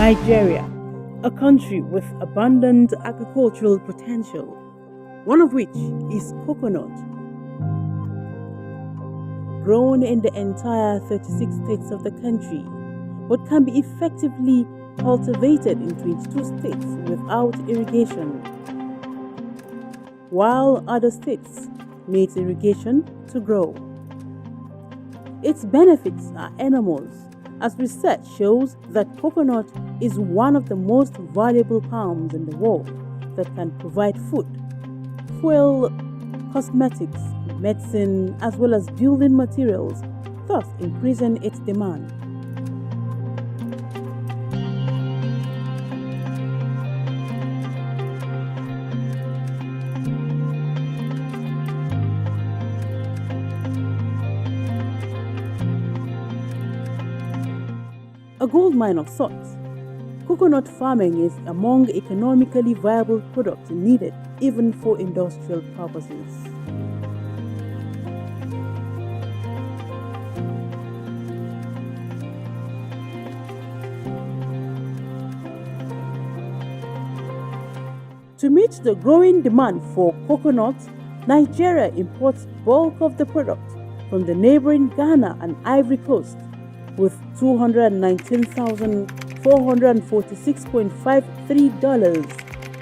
Nigeria, a country with abundant agricultural potential, one of which is coconut. Grown in the entire 36 states of the country, but can be effectively cultivated in 22 states without irrigation, while other states need irrigation to grow. Its benefits are enormous, as research shows that coconut is one of the most valuable palms in the world that can provide food, fuel, cosmetics, medicine, as well as building materials, thus increasing its demand. A gold mine of sorts, coconut farming is among economically viable products needed even for industrial purposes. To meet the growing demand for coconut, Nigeria imports bulk of the product from the neighboring Ghana and Ivory Coast, with $219,446.53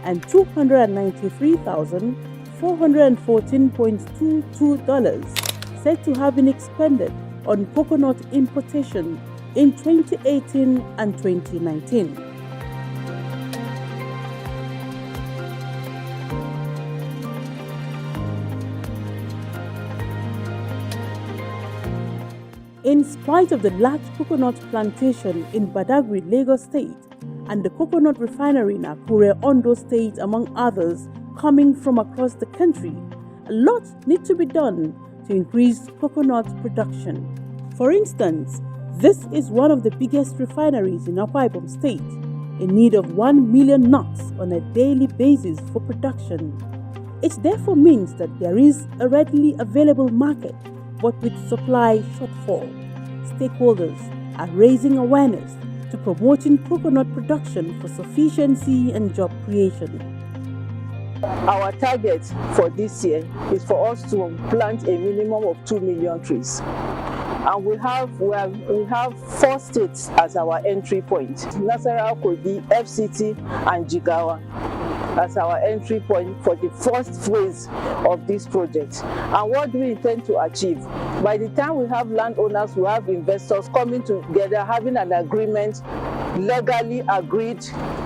and $293,414.22 said to have been expended on coconut importation in 2018 and 2019. In spite of the large coconut plantation in Badagry, Lagos State, and the coconut refinery in Akure, Ondo State, among others, coming from across the country, a lot needs to be done to increase coconut production. For instance, this is one of the biggest refineries in Akwa Ibom State, in need of 1 million nuts on a daily basis for production. It therefore means that there is a readily available market, but with supply shortfall. Stakeholders are raising awareness to promoting coconut production for sufficiency and job creation. Our target for this year is for us to plant a minimum of 2 million trees. And we have 4 states as our entry point: Nasarawa, Kogi, FCT, and Jigawa as our entry point for the first phase of this project. And what do we intend to achieve? By the time we have landowners, we have investors coming together, having an agreement, legally agreed.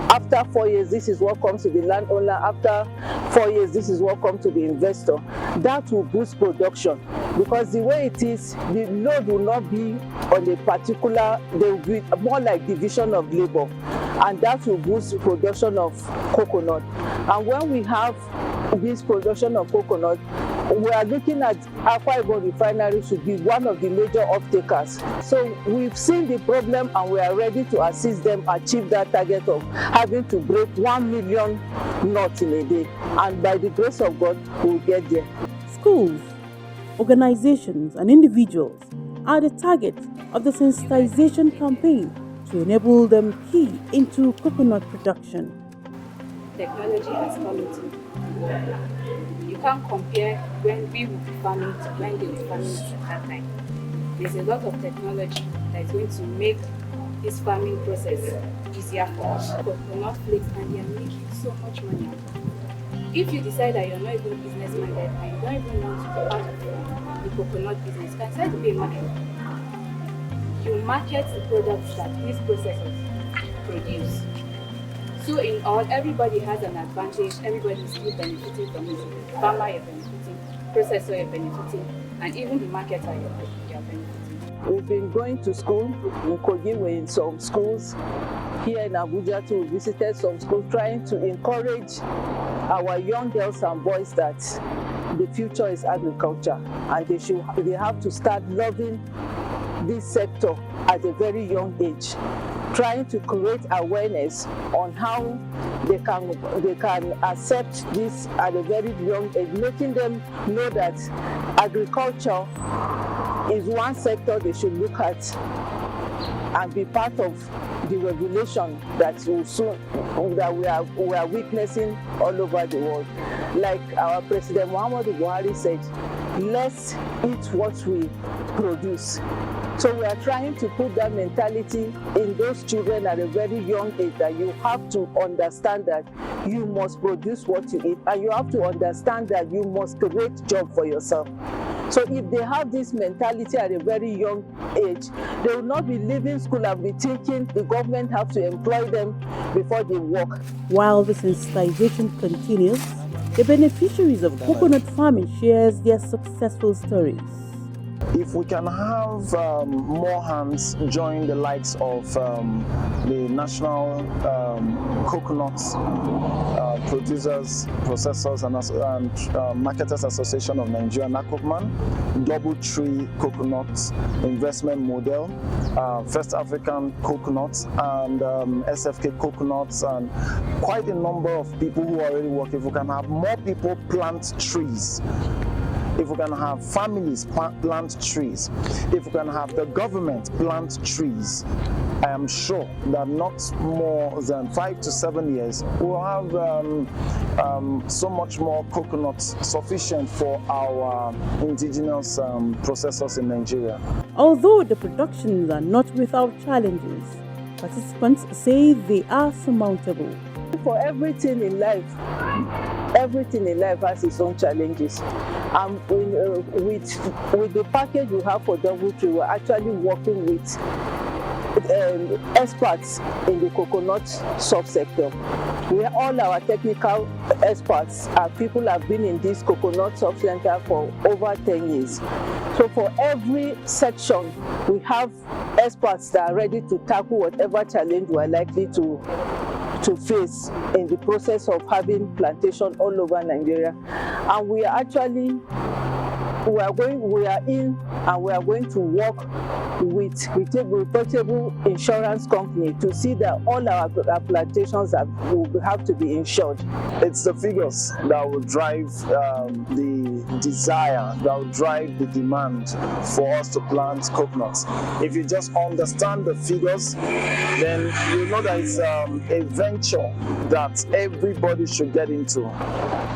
After 4 years, this is what comes to the landowner. After 4 years, this is what comes to the investor. That will boost production, because the way it is, the load will not be on a particular, there will be more like division of labor, and that will boost production of coconut. And when we have this production of coconut, we are looking at Akwa Ibom refinery should be one of the major off-takers. So we've seen the problem and we are ready to assist them achieve that target of having to break 1 million nuts in a day. And by the grace of God, we'll get there. Schools, organizations, and individuals are the target of the sensitization campaign to enable them key into coconut production. Technology has come into. You can't compare when we will be farming to when they will be farming at that time. There's a lot of technology that is going to make this farming process easier for us. Coconut flakes, and they are making so much money. If you decide that you're not even business-minded and you don't even want to be part of the coconut business, you can decide to be a marketer. You market the products that these processors produce. So in all, everybody has an advantage, everybody is still benefiting from it. Farmer, you're benefiting, processor, you're benefiting, and even the marketer, you're benefiting. We've been going to school. In Kogi, we're in some schools. Here in Abuja too, we visited some schools, trying to encourage our young girls and boys that the future is agriculture, and they have to start loving this sector at a very young age, trying to create awareness on how they can accept this at a very young age, making them know that agriculture is one sector they should look at and be part of the revelation that will soon that we are witnessing all over the world. Like our President Muhammadu Buhari said, let's eat what we produce. So we are trying to put that mentality in those children at a very young age, that you have to understand that you must produce what you eat, and you have to understand that you must create job for yourself. So if they have this mentality at a very young age, they will not be leaving school and be thinking the government have to employ them before they work. While the sensitization continues, the beneficiaries of coconut farming shares their successful stories. If we can have more hands join the likes of the National Coconut Producers, Processors and Marketers Association of Nigeria, NACOPMAN, Double Tree Coconut Investment Model, First African Coconuts, and SFK Coconuts, and quite a number of people who are already working. If we can have more people plant trees, if we can have families plant trees, if we can have the government plant trees, I am sure that not more than 5 to 7 years, we'll have so much more coconuts sufficient for our indigenous processors in Nigeria. Although the productions are not without challenges, participants say they are surmountable. For everything in life has its own challenges. With the package we have for Double Tree, we're actually working with experts in the coconut subsector. All our technical experts are people who have been in this coconut subsector for over 10 years. So for every section, we have experts that are ready to tackle whatever challenge we are likely to face in the process of having plantation all over Nigeria. And we are going to work with reputable insurance company to see that all our plantations will have to be insured. It's the figures that will drive the desire, that will drive the demand for us to plant coconuts. If you just understand the figures, then you know that it's a venture that everybody should get into.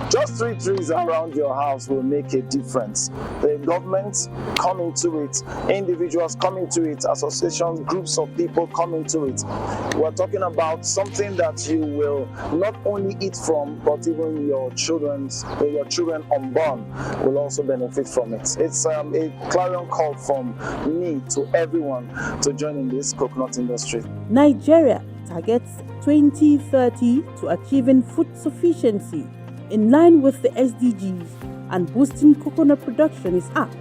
Just 3 trees around your house will make a difference. The government come into it, individuals come into it, associations, groups of people come into it. We're talking about something that you will not only eat from, but even your children unborn will also benefit from it. It's a clarion call from me to everyone to join in this coconut industry. Nigeria targets 2030 to achieving food sufficiency in line with the SDGs, and boosting coconut production is apt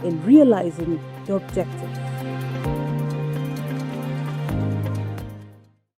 in realizing the objective.